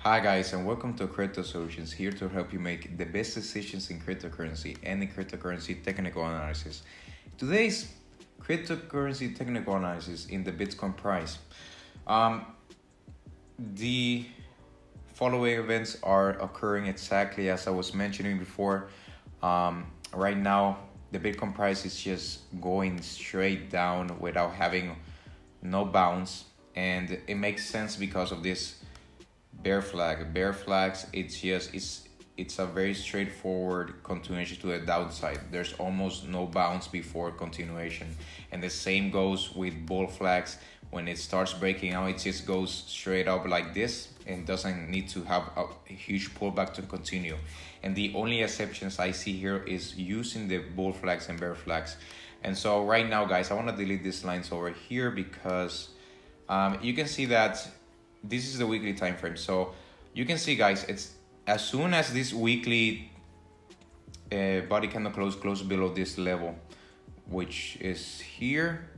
Hi guys, and welcome to Crypto Solutions, here to help you make the best decisions in cryptocurrency and in cryptocurrency technical analysis. Today's cryptocurrency technical analysis in the Bitcoin price. The following events are occurring exactly as I was mentioning before. Right now, the Bitcoin price is just going straight down without having no bounce, and it makes sense because of this bear flags. It's a very straightforward continuation to the downside. There's almost no bounce before continuation, and the same goes with bull flags. When it starts breaking out, it just goes straight up like this and doesn't need to have a huge pullback to continue. And the only exceptions I see here is using the bull flags and bear flags. And so right now, guys, I want to delete these lines over here because you can see that this is the weekly time frame. So you can see, guys, it's as soon as this weekly body candle close below this level, which is here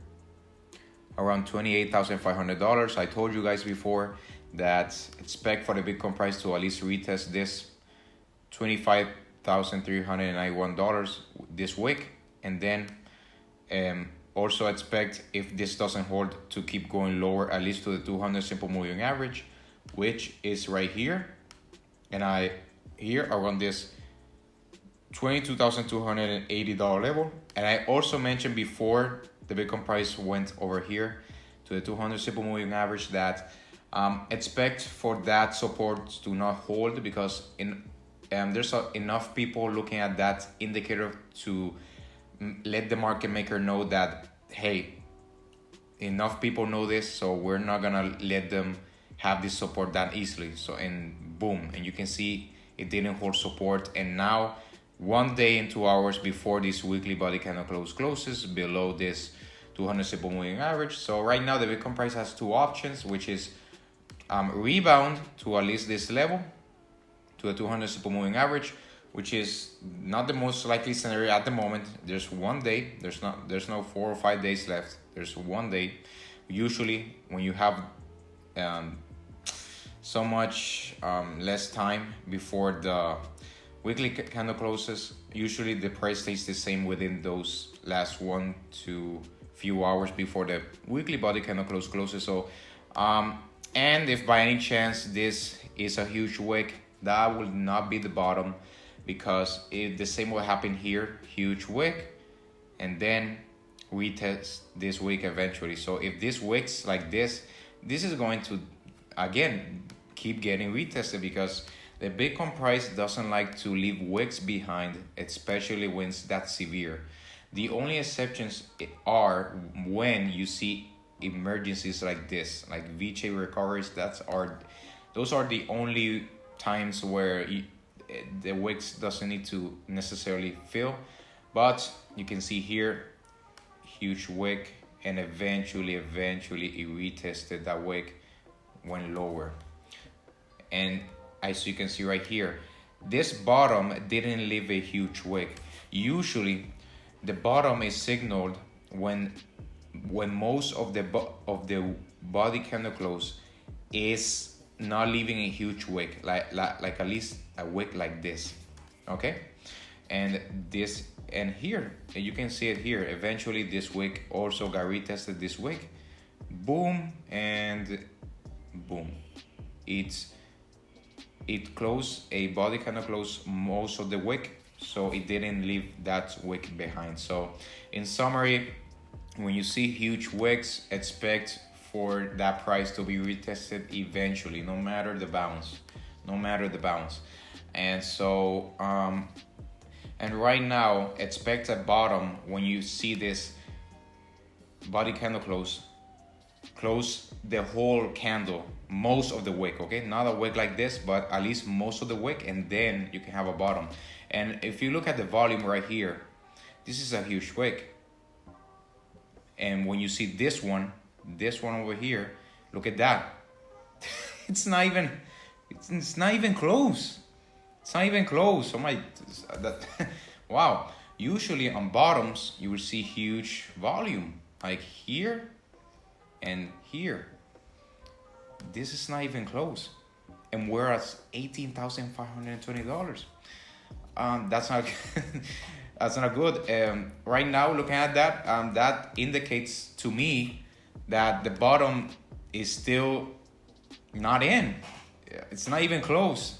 around $28,500. I told you guys before that expect for the Bitcoin price to at least retest this $25,391 this week, and then also expect, if this doesn't hold, to keep going lower, at least to the 200 simple moving average, which is right here, and here around this $22,280 level. And I also mentioned before the Bitcoin price went over here to the 200 simple moving average that expect for that support to not hold, because there's enough people looking at that indicator to let the market maker know that, hey, enough people know this, so we're not gonna let them have this support that easily. So, and boom, and you can see it didn't hold support, and now 1 day and 2 hours before this weekly body candle closes below this 200 simple moving average. So right now the Bitcoin price has two options, which is rebound to at least this level, to the 200 simple moving average, which is not the most likely scenario at the moment. There's 1 day, there's no 4 or 5 days left. There's 1 day. Usually when you have so much less time before the weekly candle closes, usually the price stays the same within those last 1 to few hours before the weekly body candle closes. So and if by any chance this is a huge wick, that will not be the bottom, because the same will happen here, huge wick, and then retest this wick eventually. So if this wicks like this is going to again keep getting retested, because the Bitcoin price doesn't like to leave wicks behind, especially when it's that severe. The only exceptions are when you see emergencies like this, like V-shaped recoveries. Those are the only times where the wicks doesn't need to necessarily fill. But you can see here, huge wick, and eventually it retested that wick, went lower. And as you can see right here, this bottom didn't leave a huge wick. Usually the bottom is signaled when most of the body candle close is not leaving a huge wick, like at least a wick like this, okay? And here you can see it here. Eventually this wick also got retested, this wick, boom, and boom. It closed a body candle close most of the wick, so it didn't leave that wick behind. So in summary, when you see huge wicks, expect for that price to be retested eventually, no matter the bounce. And so and right now expect a bottom when you see this body candle close the whole candle, most of the wick, okay? Not a wick like this, but at least most of the wick, and then you can have a bottom. And if you look at the volume right here, this is a huge wick. And when you see this one over here, look at that. It's not even close. Wow. Usually on bottoms you will see huge volume, like here and here. This is not even close. and we're at $18,520. That's not that's not good. Right now, looking at that, that indicates to me that the bottom is still not in. It's not even close.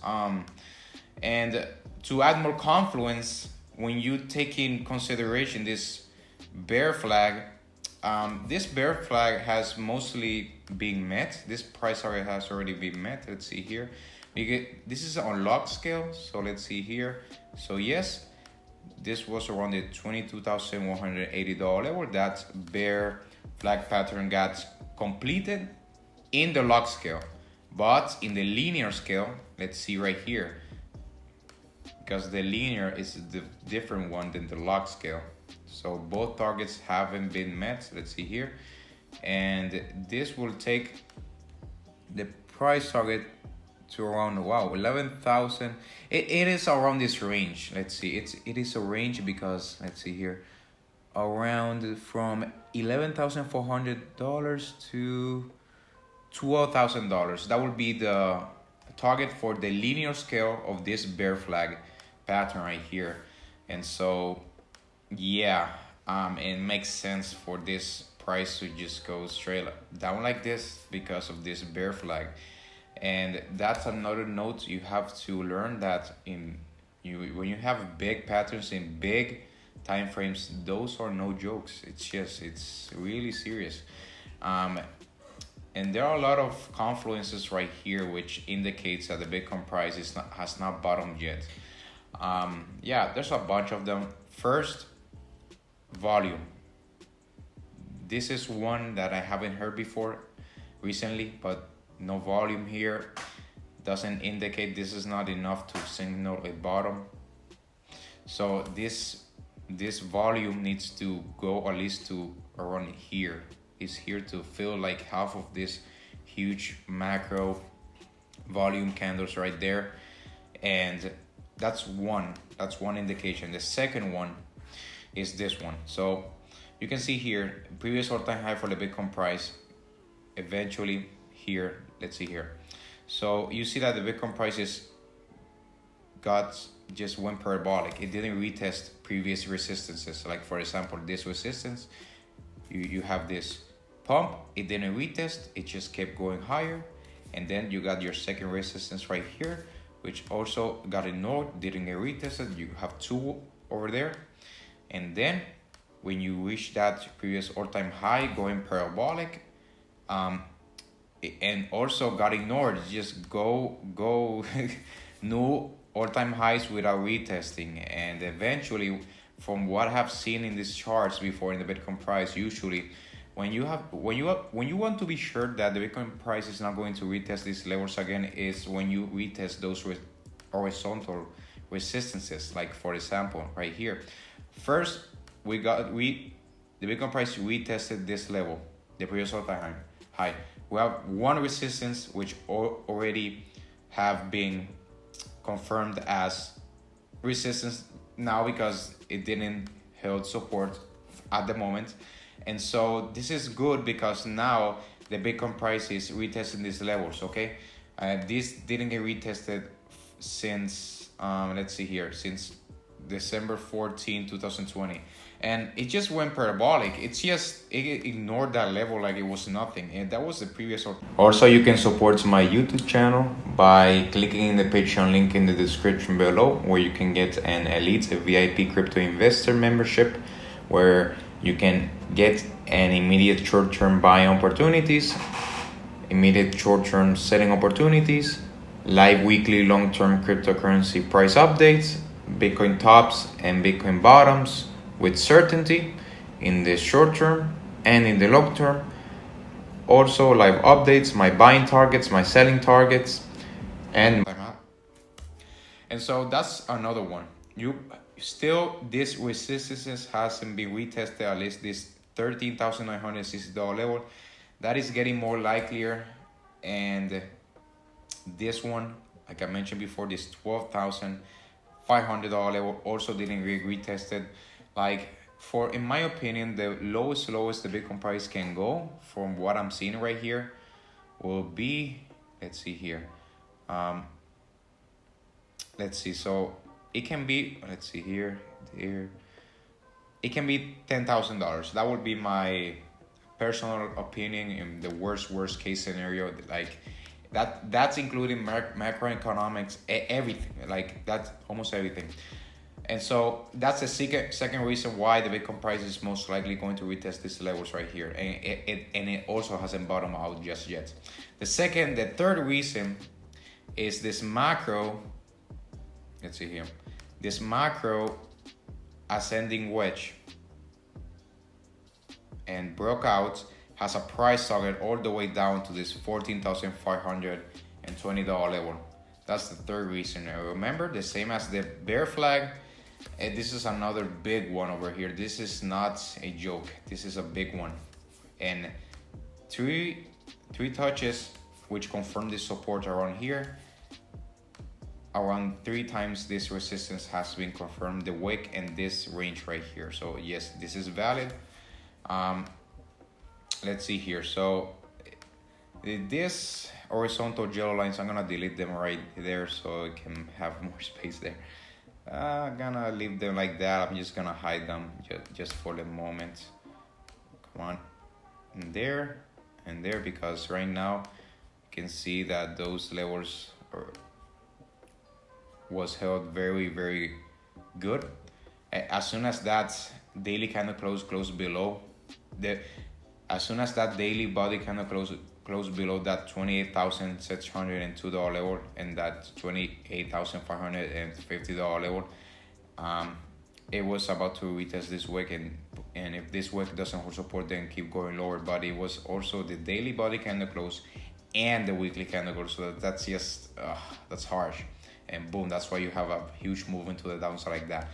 And to add more confluence, when you take in consideration this bear flag, this bear flag has mostly been met. This price target has already been met. Let's see here. This is on log scale, so let's see here. So yes, this was around the $22,180 level. That bear flag pattern got completed in the log scale, but in the linear scale, let's see right here, because the linear is the different one than the log scale. So both targets haven't been met. Let's see here, and this will take the price target to around 11,000. It is around this range. Let's see, it is a range because let's see here, around from $11,400 to $12,000. That would be the target for the linear scale of this bear flag pattern right here. And so yeah, it makes sense for this price to just go straight down like this because of this bear flag. And that's another note you have to learn, that when you have big patterns in big time frames, those are no jokes. It's really serious. And there are a lot of confluences right here which indicates that the Bitcoin price has not bottomed yet. Yeah, there's a bunch of them. First, volume. This is one that I haven't heard before recently, but no volume here doesn't indicate this is not enough to signal a bottom. So this volume needs to go at least to around here. Is here to fill like half of this huge macro volume candles right there. And that's one indication. The second one is this one. So you can see here, previous all-time high for the Bitcoin price, eventually here, let's see here. So you see that the Bitcoin prices just went parabolic. It didn't retest previous resistances. Like for example, this resistance, you have this pump, it didn't retest, it just kept going higher. And then you got your second resistance right here, which also got ignored, didn't get retested. You have two over there. And then when you reach that previous all-time high going parabolic, and also got ignored, just go new all-time highs without retesting. And eventually, from what I have seen in these charts before in the Bitcoin price, usually when you want to be sure that the Bitcoin price is not going to retest these levels again is when you retest those horizontal resistances. Like for example, right here, first the Bitcoin price retested this level, the previous all-time high. We have one resistance which already have been confirmed as resistance now because it didn't hold support at the moment. And so this is good because now the Bitcoin price is retesting these levels, okay? This didn't get retested since, let's see here, since December 14, 2020. And it just went parabolic. It ignored that level like it was nothing. And that was the previous. Also, you can support my YouTube channel by clicking in the Patreon link in the description below, where you can get an elite, a VIP crypto investor membership, where you can get an immediate short-term buying opportunities, immediate short-term selling opportunities, live weekly long-term cryptocurrency price updates, Bitcoin tops and Bitcoin bottoms with certainty in the short term and in the long term. Also live updates, my buying targets, my selling targets, and so that's another one. This resistance hasn't been retested, at least this $13,960 level. That is getting more likelier, and this one, like I mentioned before, this $12,500 level also didn't get retested. Like, in my opinion, the lowest the Bitcoin price can go, from what I'm seeing right here, will be, let's see here, Um, let's see. So it can be. Let's see here. Here. It can be $10,000. That would be my personal opinion in the worst case scenario. Like that's including macroeconomics, everything. Like that's almost everything. And so that's the second reason why the Bitcoin price is most likely going to retest these levels right here, and it also hasn't bottomed out just yet. The third reason is this macro. Let's see here, this macro ascending wedge, and broke out, has a price target all the way down to this $14,520 level. That's the third reason. Remember, the same as the bear flag. And this is another big one over here. This is not a joke. This is a big one. And three touches which confirm this support around here. Around 3 times this resistance has been confirmed, the wick and this range right here. So yes, this is valid. Let's see here. So this horizontal yellow lines, I'm gonna delete them right there so I can have more space there. I'm gonna leave them like that. I'm just gonna hide them just for the moment. Come on, and there, because right now you can see that those levels was held very good. As soon as that daily candle close below as soon as that daily body candle close below that $28,602 level and that $28,550 level, it was about to retest this wick, and if this wick doesn't hold support, then keep going lower. But it was also the daily body candle close and the weekly candle close, so that's just that's harsh. And boom, that's why you have a huge movement to the downside like that,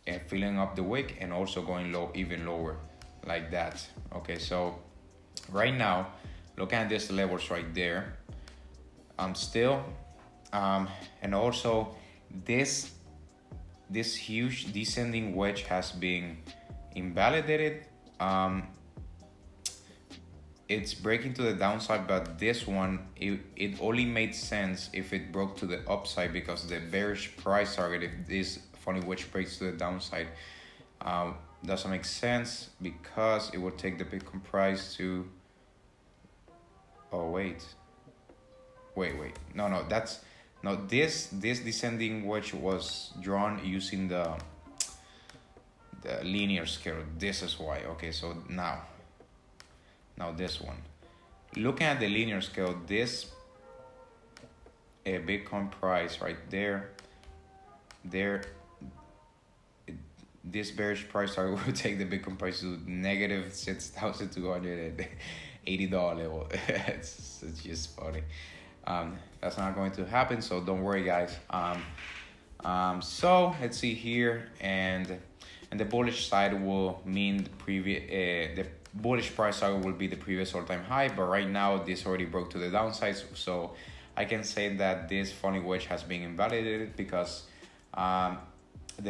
and filling up the wick and also going low, even lower like that. Okay, so right now, looking at these levels right there, still, and also this huge descending wedge has been invalidated. It's breaking to the downside, but this one, it only made sense if it broke to the upside, because the bearish price target, if this funny wedge breaks to the downside, doesn't make sense, because it would take the Bitcoin price to, oh wait, no, this descending wedge was drawn using the linear scale. This is why. Okay, so now this one, looking at the linear scale, this Bitcoin price right there, this bearish price target will take the Bitcoin price to negative $6,280 level. it's just funny. That's not going to happen, so don't worry, guys. So let's see here, and the bullish side will mean the bullish price target will be the previous all-time high, but right now this already broke to the downside, so I can say that this funny wedge has been invalidated, because the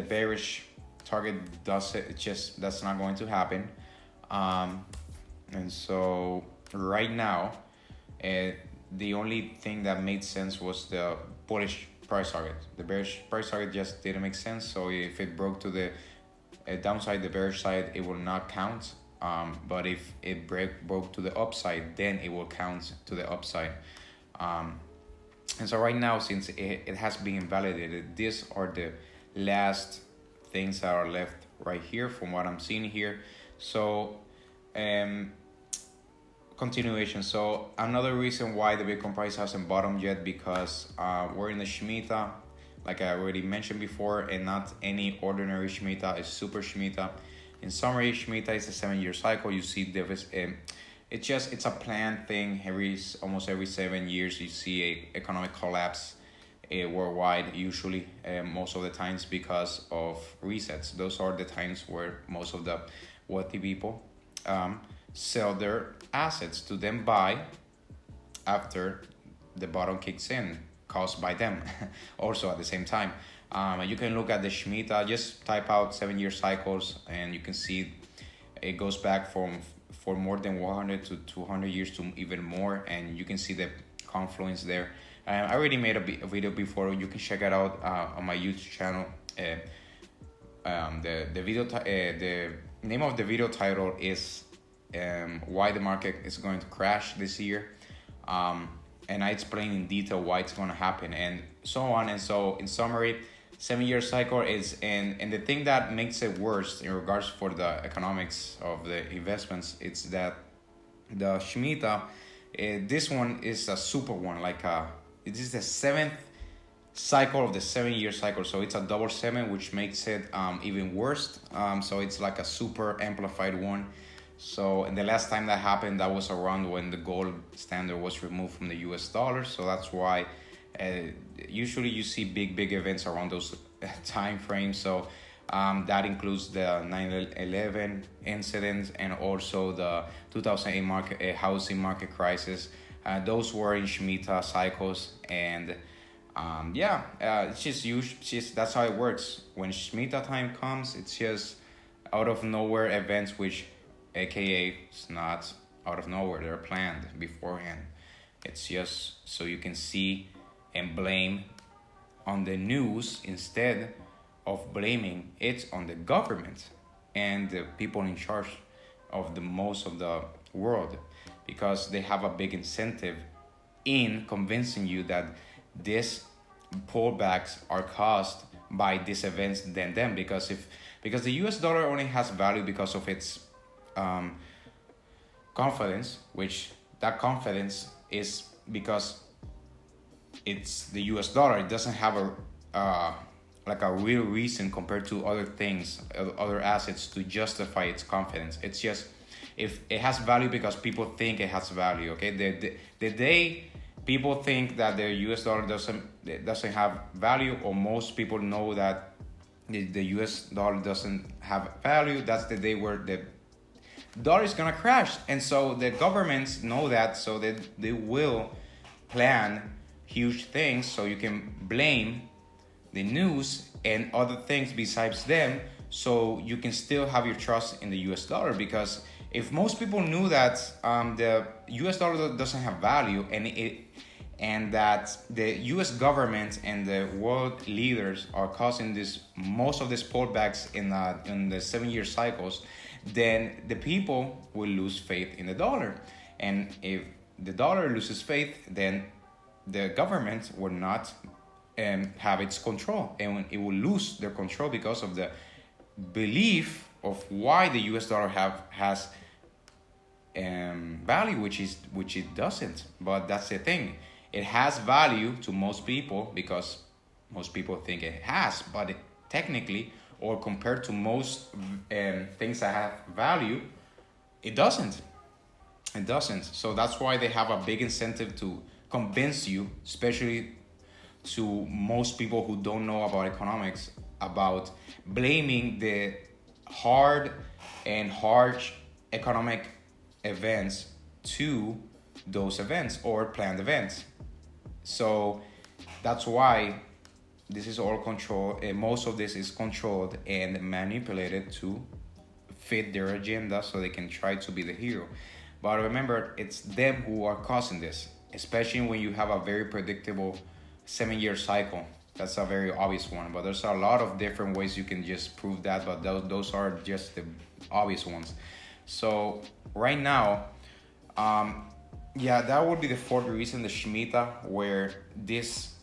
bearish target that's not going to happen. And so right now, the only thing that made sense was the bullish price target. The bearish price target just didn't make sense. So if it broke to the downside, the bearish side, it will not count. But if it broke to the upside, then it will count to the upside. And so right now, since it has been invalidated, these are the last things that are left right here from what I'm seeing here. So continuation. So another reason why the Bitcoin price hasn't bottomed yet, because we're in the Shemitah, like I already mentioned before, and not any ordinary Shemitah, is super Shemitah. In summary, Shemitah is a 7-year cycle. You see it's a planned thing. Almost every 7 years you see a economic collapse worldwide, usually most of the times because of resets. Those are the times where most of the wealthy people sell their assets to then buy after the bottom kicks in, caused by them also at the same time. You can look at the Shemitah, just type out 7-year cycles, and you can see it goes back for more than 100 to 200 years to even more, and you can see the confluence there I already made a video before. You can check it out on my YouTube channel. The name of the video title is why the market is going to crash this year, and I explain in detail why it's going to happen and so on. And so in summary, 7-year cycle is, and the thing that makes it worse in regards for the economics of the investments, it's that the Shemitah, this one is a super one, it is the 7th cycle of the 7-year cycle, so it's a double 7, which makes it even worse. So it's like a super amplified one. So, and the last time that happened, that was around when the gold standard was removed from the US dollar. So that's why usually you see big events around those time frames. So that includes the 9/11 incidents and also the 2008 housing market crisis. Those were in Shemitah cycles, and it's just that's how it works. When Shemitah time comes, it's just out of nowhere events, which AKA it's not out of nowhere, they're planned beforehand. It's just so you can see and blame on the news instead of blaming it on the government and the people in charge of the most of the world, because they have a big incentive in convincing you that these pullbacks are caused by these events than them, because the US dollar only has value because of its confidence, which that confidence is because it's the US dollar. It doesn't have a real reason compared to other things, other assets, to justify its confidence. It's just, if it has value because people think it has value. Okay, the day people think that the US dollar doesn't have value, or most people know that the US dollar doesn't have value, that's the day where the dollar is gonna crash. And so the governments know that, so they will plan huge things so you can blame the news and other things besides them, so you can still have your trust in the US dollar. Because if most people knew that the US dollar doesn't have value, and that the US government and the world leaders are causing most of these pullbacks in the 7-year cycles, then the people will lose faith in the dollar. And if the dollar loses faith, then the government will not have its control, and it will lose their control because of the belief of why the US dollar has value, which it doesn't. But that's the thing, it has value to most people because most people think it has, but technically, or compared to most things that have value, it doesn't. So that's why they have a big incentive to convince you, especially to most people who don't know about economics, about blaming the hard and harsh economic events to those events or planned events. So that's why this is all controlled, and most of this is controlled and manipulated to fit their agenda so they can try to be the hero. But remember, it's them who are causing this, especially when you have a very predictable 7-year cycle. That's a very obvious one, but there's a lot of different ways you can just prove that, but those are just the obvious ones. So right now, that would be the fourth reason, the Shemitah, where this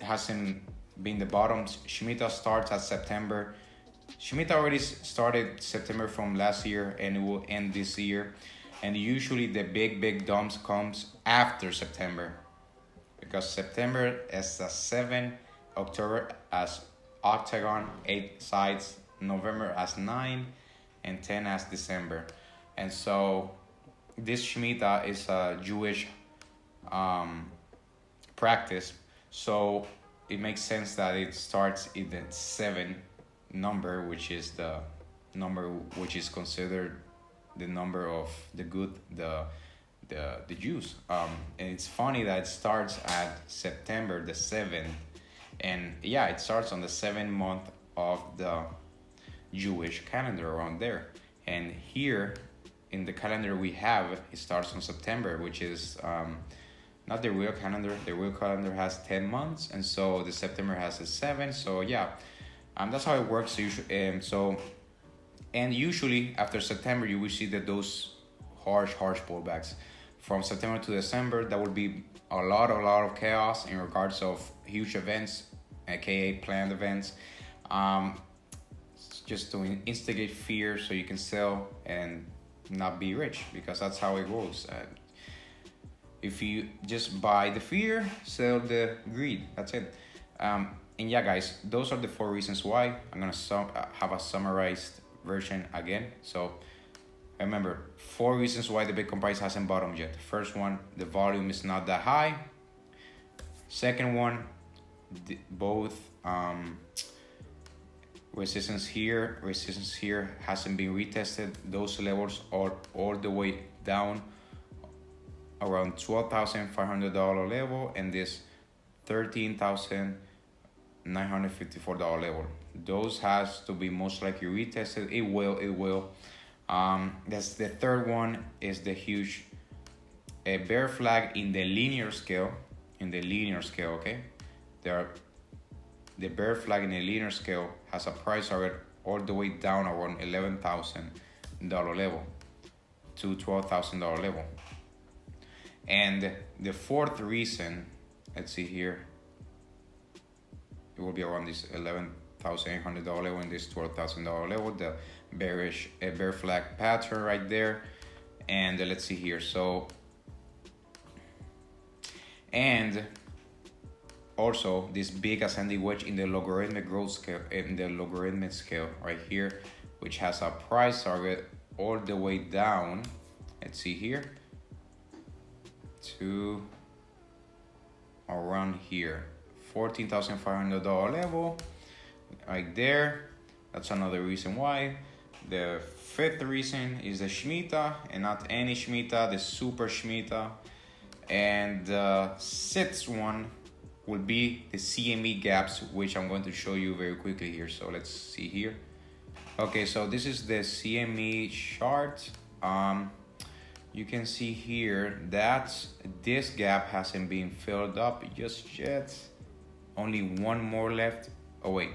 hasn't been the bottom. Shemitah starts at September. Shemitah already started September from last year, and it will end this year. And usually the big dumps comes after September, because September is a 7, October as octagon, 8 sides, November as 9, and 10 as December. And so this Shemitah is a Jewish practice, so it makes sense that it starts in the 7 number, which is the number which is considered the number of the Jews. And it's funny that it starts at September the 7th, and it starts on the 7th month of the Jewish calendar, around there. And here in the calendar we have, it starts on September, which is not the real calendar. The real calendar has 10 months, and so the September has a 7. So yeah, that's how it works. And usually after September, you will see that those harsh pullbacks. From September to December, that will be a lot of chaos in regards of huge events, aka planned events, just to instigate fear so you can sell and not be rich, because that's how it goes. If you just buy the fear, sell the greed. That's it. And yeah, guys, those are the 4 reasons why. I'm gonna have a summarized version again. So remember, 4 reasons why the Bitcoin price hasn't bottomed yet. First one, the volume is not that high. Second one, both resistance here hasn't been retested. Those levels are all the way down around $12,500 level and this $13,954 level. Those has to be most likely retested. It will. That's the third one, is the huge bear flag in the linear scale. Okay, the bear flag in the linear scale has a price target all the way down around $11,000 level to $12,000 level. And the fourth reason, let's see here, it will be around this $11,800 level and this $12,000 level, the bear flag pattern right there. And let's see here, so, and also this big ascending wedge in the logarithmic growth scale, right here, which has a price target all the way down, let's see here, to around here, $14,500 level right there. That's another reason why. The fifth reason is the Shemitah, and not any Shemitah, the super Shemitah. And the sixth one will be the CME gaps, which I'm going to show you very quickly here. So let's see here. Okay, so this is the CME chart. You can see here that this gap hasn't been filled up just yet. Only one more left. Oh wait,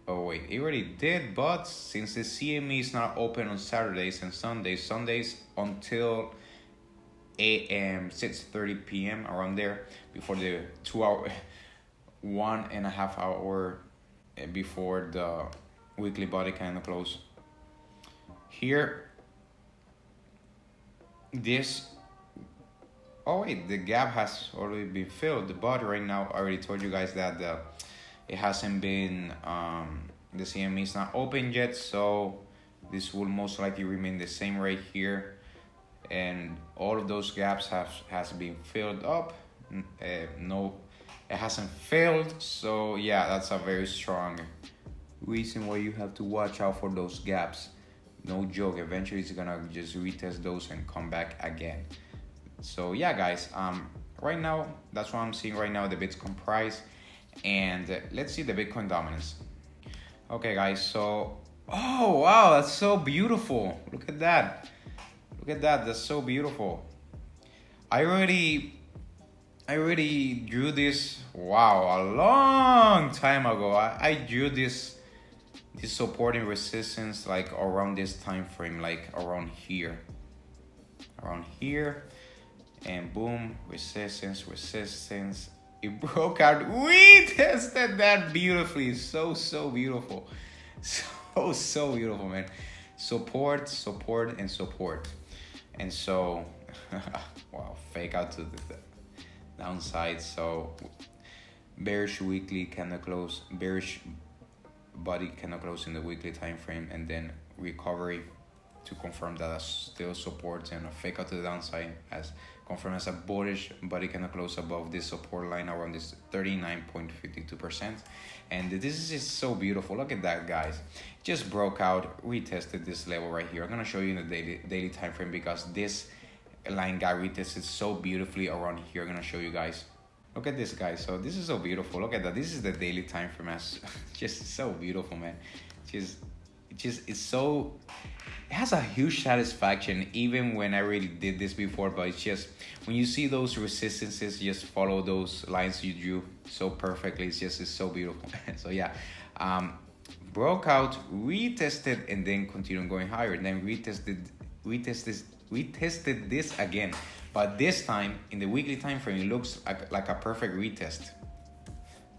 it already did, but since the CME is not open on Saturdays and Sundays until 6:30 p.m. around there, before the 1.5 hour before the weekly body candle close. Here, the gap has already been filled, but right now I already told you guys that it hasn't been, the CME is not open yet, so this will most likely remain the same right here, and all of those gaps has been filled up. No, it hasn't failed, so yeah, that's a very strong reason why you have to watch out for those gaps. No joke, eventually it's gonna just retest those and come back again. So yeah, guys, right now, that's what I'm seeing right now, the Bitcoin price. And let's see the Bitcoin dominance. Okay, guys, so, oh wow, that's so beautiful. Look at that, that's so beautiful. I already drew this, wow, a long time ago. I drew this support and resistance like around this time frame, like around here, and boom, resistance. It broke out. We tested that beautifully. So beautiful. So beautiful, man. Support. And so, wow, fake out to the downside. So, bearish weekly candle close, bearish body candle close in the weekly time frame, and then recovery to confirm that as still support, and a fake out to the downside as confirmed as a bullish body candle close above this support line around this 39.52%. And this is just so beautiful. Look at that, guys. Just broke out, retested this level right here. I'm gonna show you in the daily time frame because this line got retested so beautifully around here. I'm gonna show you guys. Look at this, guys. So this is so beautiful. Look at that. This is the daily time frame. As just so beautiful, man. It it's so, it has a huge satisfaction even when I already did this before, but it's just when you see those resistances, just follow those lines you drew so perfectly. It's so beautiful. So yeah, broke out, retested, and then continued going higher, and then retested this again, but this time in the weekly time frame it looks like a perfect retest.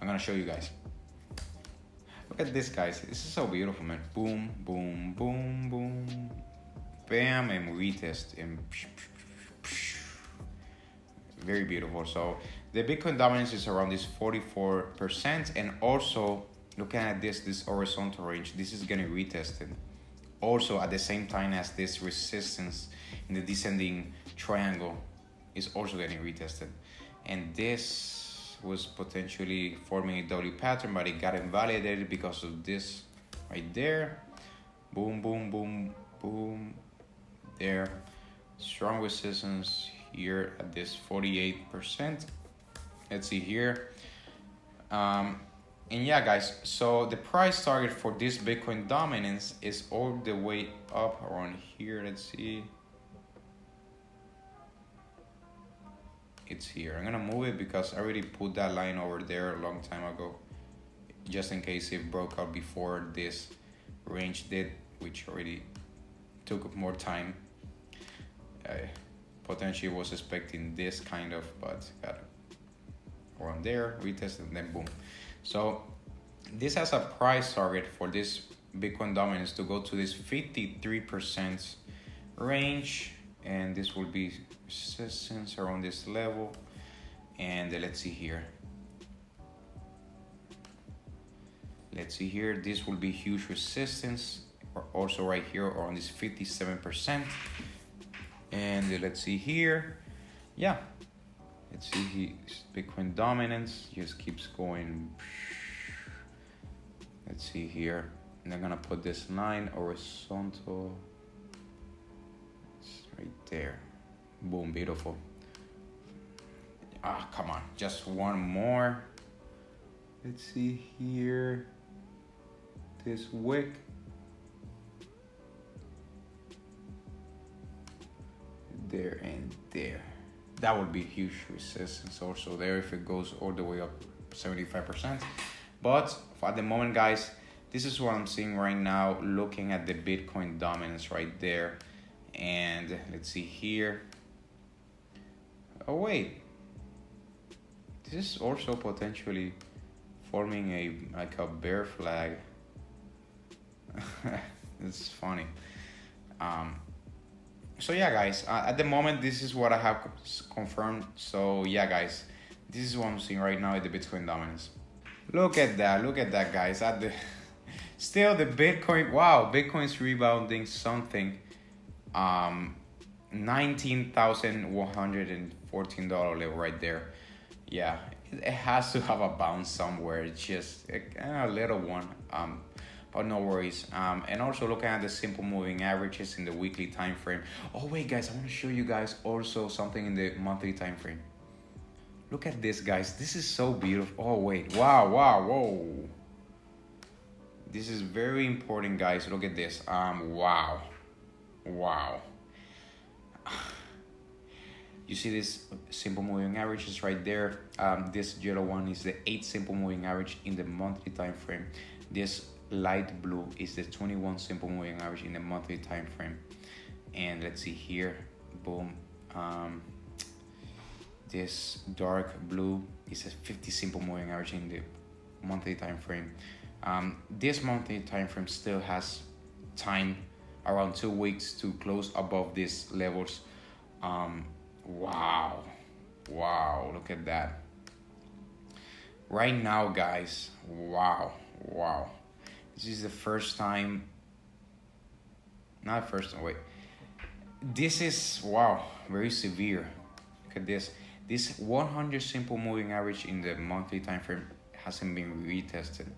I'm gonna show you guys. Look at this, guys. This is so beautiful, man. Boom, boom, boom, boom, bam, and retest, and very beautiful. So the Bitcoin dominance is around this 44%, and also looking at this horizontal range, this is getting retested also at the same time as this resistance in the descending triangle is also getting retested. And this was potentially forming a W pattern, but it got invalidated because of this right there. Boom, boom, boom, boom. There. Strong resistance here at this 48%. Let's see here. And yeah, guys, so the price target for this Bitcoin dominance is all the way up around here. Let's see. It's here. I'm gonna move it because I already put that line over there a long time ago, just in case it broke out before this range did, which already took more time. I potentially was expecting this kind of, but got around there, retest, and then boom. So this has a price target for this Bitcoin dominance to go to this 53% range, and this will be resistance around this level. And let's see here. Let's see here. This will be huge resistance, or also right here on this 57%. And let's see here. Yeah. Let's see, Bitcoin dominance just keeps going. Let's see here. And I'm gonna put this line horizontal. It's right there. Boom, beautiful. Ah, come on, just one more. Let's see here. This wick. There and there. That would be huge resistance also there if it goes all the way up 75%. But at the moment, guys, this is what I'm seeing right now, looking at the Bitcoin dominance right there. And let's see here. Oh wait, this is also potentially forming a bear flag. It's funny. So yeah, guys, at the moment, this is what I have confirmed. So yeah, guys, this is what I'm seeing right now at the Bitcoin dominance. Look at that, guys. Still the Bitcoin, wow, Bitcoin's rebounding something. $19,114 level right there. Yeah, it has to have a bounce somewhere. It's just a little one. But no worries. And also looking at the simple moving averages in the weekly time frame. Oh wait, guys, I want to show you guys also something in the monthly time frame. Look at this, guys. This is so beautiful. Oh wait, wow, whoa. This is very important, guys. Look at this. Wow. You see this simple moving averages right there. This yellow one is the 8 simple moving average in the monthly time frame. This light blue is the 21 simple moving average in the monthly time frame. And let's see here, boom. This dark blue is a 50 simple moving average in the monthly time frame. This monthly time frame still has time, around 2 weeks, to close above these levels. Wow, look at that. Right now, guys, wow. This is the first time, not first time, wait. This is, wow, very severe. Look at this. This 100 simple moving average in the monthly time frame hasn't been retested.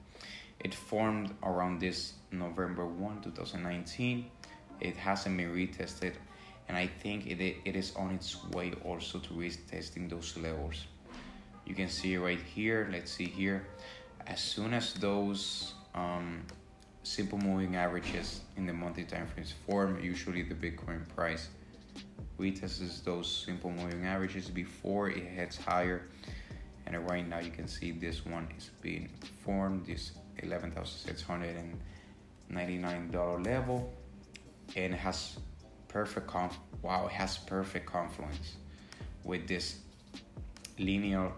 It formed around this November 1, 2019. It hasn't been retested. And I think it is on its way also to retesting those levels. You can see right here. Let's see here. As soon as those simple moving averages in the monthly time frames form, usually the Bitcoin price retests those simple moving averages before it heads higher. And right now you can see this one is being formed, this $11,699 level, and it has perfect it has perfect confluence with this linear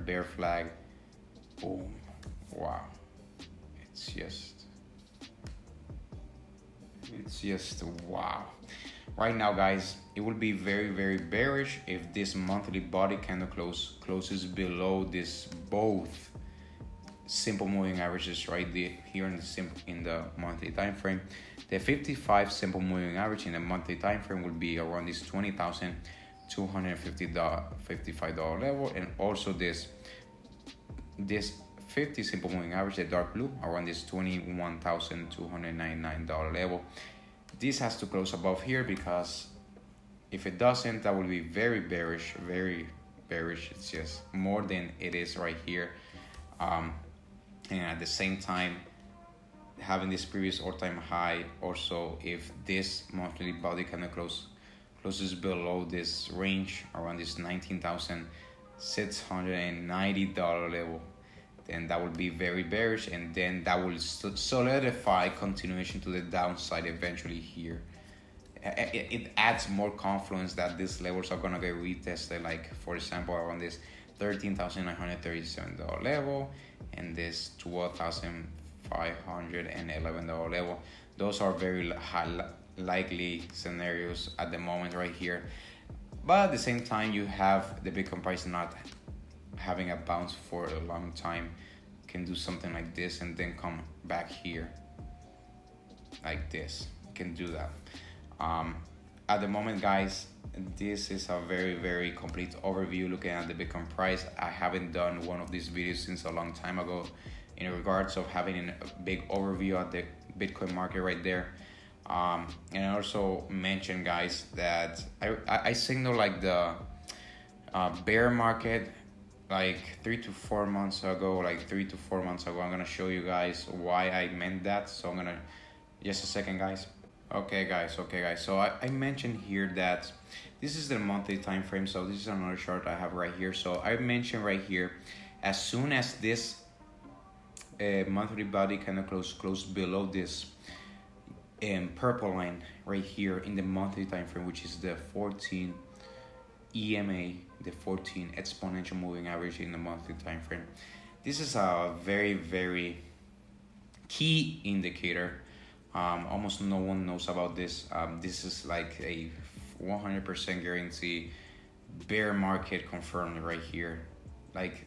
bear flag. Boom. Wow. It's just wow. Right now, guys, it will be very, very bearish if this monthly body candle closes below this both simple moving averages right here in the monthly time frame. The 55 simple moving average in the monthly time frame will be around this $20,255 level, and also this 50 simple moving average, the dark blue, around this $21,299 level. This has to close above here, because if it doesn't, that will be very bearish, very bearish. It's just more than it is right here. And at the same time, having this previous all-time high, also if this monthly body candle closes below this range around this $19,690 level, then that will be very bearish, and then that will solidify continuation to the downside eventually here. It adds more confluence that these levels are gonna get retested, like for example around this $13,937 level and this $12,511 level. Those are very likely scenarios at the moment right here. But at the same time, you have the Bitcoin price not having a bounce for a long time. Can do something like this and then come back here like this. You can do that. At the moment, guys, this is a very, very complete overview looking at the Bitcoin price. I haven't done one of these videos since a long time ago in regards of having a big overview of the Bitcoin market right there. And I also mentioned, guys, that I signal like the bear market like 3 to 4 months ago. I'm gonna show you guys why I meant that. So I'm gonna, just a second, guys. Okay guys, so I mentioned here that this is the monthly time frame, so this is another chart I have right here. So I mentioned right here, as soon as this monthly body kind of close below this purple line right here in the monthly time frame, which is the 14 EMA, the 14 exponential moving average in the monthly time frame. This is a very, very key indicator. Almost no one knows about this. This is like a 100% guarantee bear market confirmed right here. Like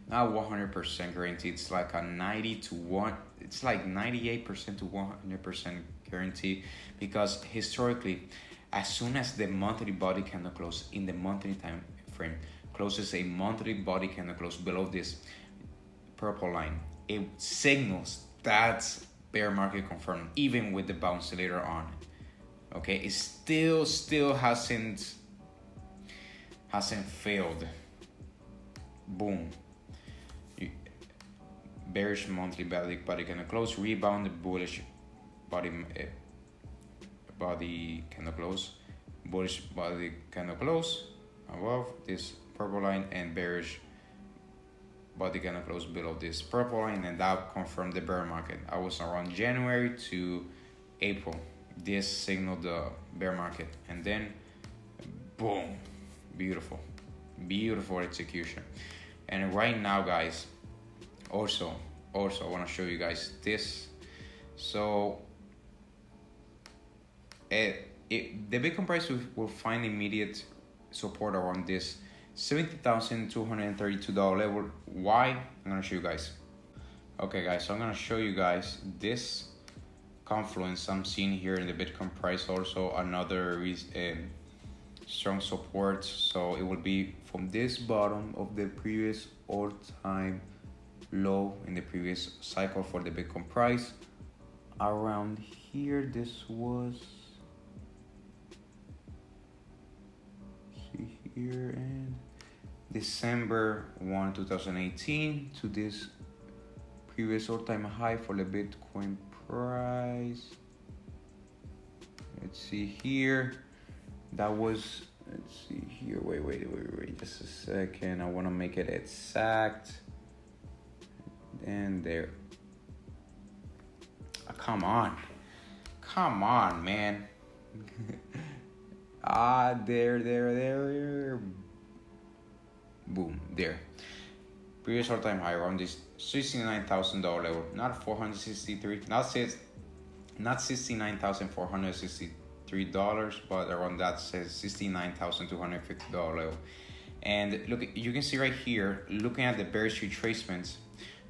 not 100% guarantee. It's like a 90 to 1. It's like 98% to 100% guarantee, because historically, as soon as the monthly body candle close in the monthly time frame closes a monthly body candle close below this purple line, it signals that's bear market confirmed, even with the bounce later on. Okay, it still hasn't failed. Boom. Bearish monthly body candle close, rebound, bullish body candle close, bullish body candle close above this purple line, and bearish body candle close below this purple line, and that confirmed the bear market. I was around January to April. This signaled the bear market, and then boom, beautiful execution. And right now, guys, also I want to show you guys this. So the Bitcoin price will find immediate support around this $70,232 level. Why? I'm gonna show you guys. Okay guys, so I'm gonna show you guys this confluence I'm seeing here in the Bitcoin price. Also another strong support. So it will be from this bottom of the previous all-time low in the previous cycle for the Bitcoin price. Around here, this was here in December 1, 2018 to this previous all-time high for the Bitcoin price. Let's see here. That was, let's see here. Wait just a second. I want to make it exact. And there. Come on, man. There. Boom, there. Previous all-time high around this $69,000 level, not 463, not $69,463, but around that says $69,250 level. And look, you can see right here, looking at the bearish retracements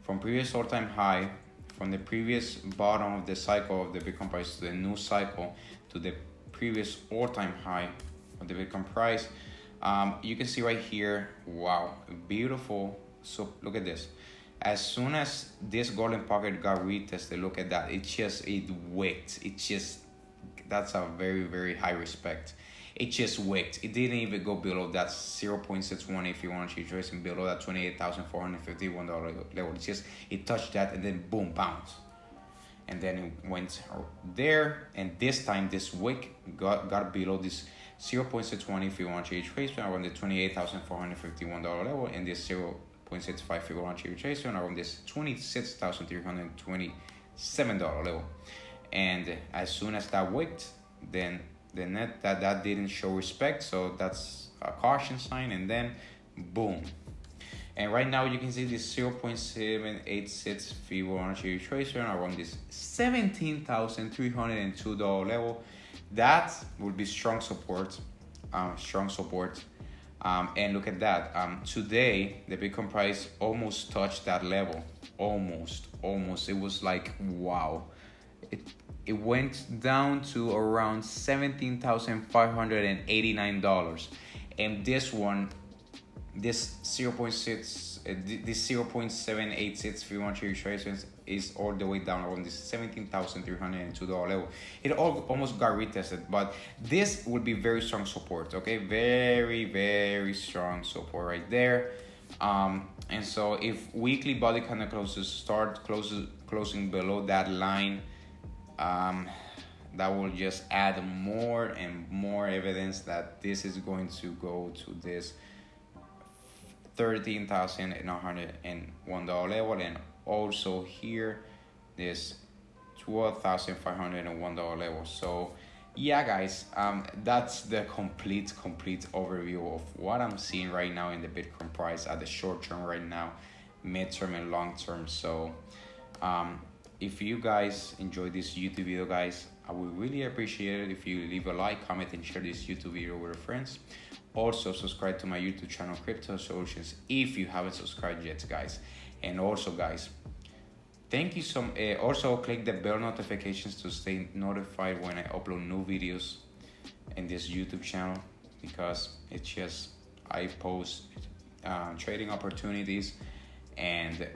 from previous all-time high, from the previous bottom of the cycle of the Bitcoin price to the new cycle to the previous all-time high of the Bitcoin price. You can see right here, wow, beautiful. So look at this. As soon as this golden pocket got retested, look at that. It wicked. That's a very, very high respect. It just wicked. It didn't even go below that 0.61 if you want to trace and below that $28,451 level. It touched that and then boom, bounce. And then it went there. And this time, this wick got below this 0.620 Fibonacci retracement around the $28,451 level, and this 0.65 Fibonacci retracement around this $26,327 level. And as soon as that wicked, then the net that didn't show respect, so that's a caution sign, and then boom. And right now you can see this 0.786 Fibonacci retracement around this $17,302 level. That would be strong support. And look at that. Today the Bitcoin price almost touched that level. Almost. It was like wow. It went down to around $17,589, and this 0.786 Fibonacci retracement is all the way down around this $17,302 level. It almost got retested, but this would be very strong support. Okay, very, very strong support right there. And so if weekly body candle closes closing below that line, that will just add more and more evidence that this is going to go to this $13,901 level, and also here this $12,501 level. So yeah, guys, that's the complete overview of what I'm seeing right now in the Bitcoin price at the short term right now, mid-term and long term. So if you guys enjoyed this YouTube video, guys, I would really appreciate it if you leave a like, comment, and share this YouTube video with your friends. Also, subscribe to my YouTube channel, Crypto Solutions, if you haven't subscribed yet, guys. And also, guys, thank you also click the bell notifications to stay notified when I upload new videos in this YouTube channel, because it's just I post trading opportunities, and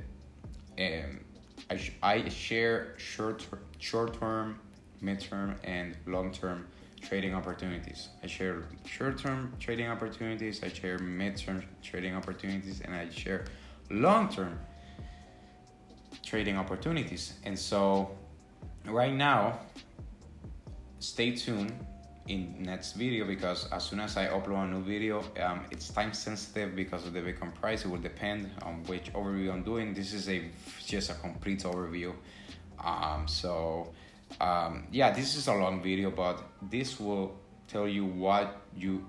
I share short-term, mid-term, and long-term trading opportunities. I share short-term trading opportunities, I share mid-term trading opportunities, and I share long-term trading opportunities. And so right now, stay tuned in next video, because as soon as I upload a new video, it's time sensitive because of the Bitcoin price. It will depend on which overview I'm doing. This is just a complete overview. Yeah, this is a long video, but this will tell you what you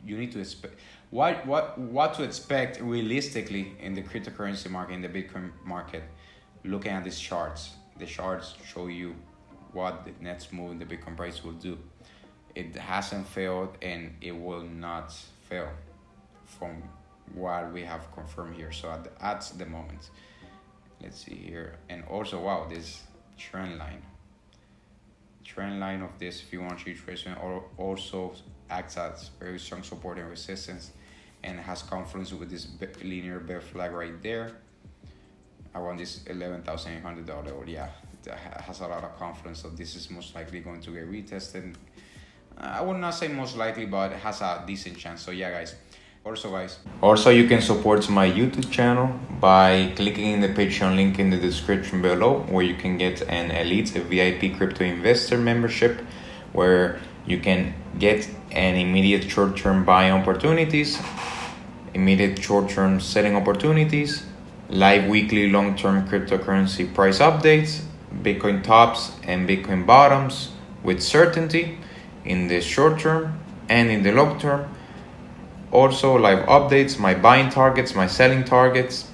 need to expect, what to expect realistically in the cryptocurrency market, in the Bitcoin market. Looking at these charts, the charts show you what the next move in the Bitcoin price will do. It hasn't failed, and it will not fail from what we have confirmed here. So at the moment, let's see here. And also, wow, this trend line of this Fibonacci retracement also acts as very strong support and resistance, and has confluence with this linear bear flag right there around this $11,800 level. Yeah, it has a lot of confluence, so this is most likely going to get retested. I would not say most likely, but it has a decent chance. So yeah, guys, Also, you can support my YouTube channel by clicking in the Patreon link in the description below, where you can get an elite VIP crypto investor membership, where you can get an immediate short-term buying opportunities, immediate short-term selling opportunities, live weekly long-term cryptocurrency price updates, Bitcoin tops and Bitcoin bottoms with certainty in the short term and in the long term. Also live updates, my buying targets, my selling targets.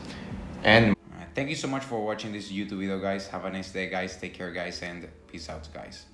And thank you so much for watching this YouTube video, guys. Have a nice day, guys. Take care, guys, and peace out, guys.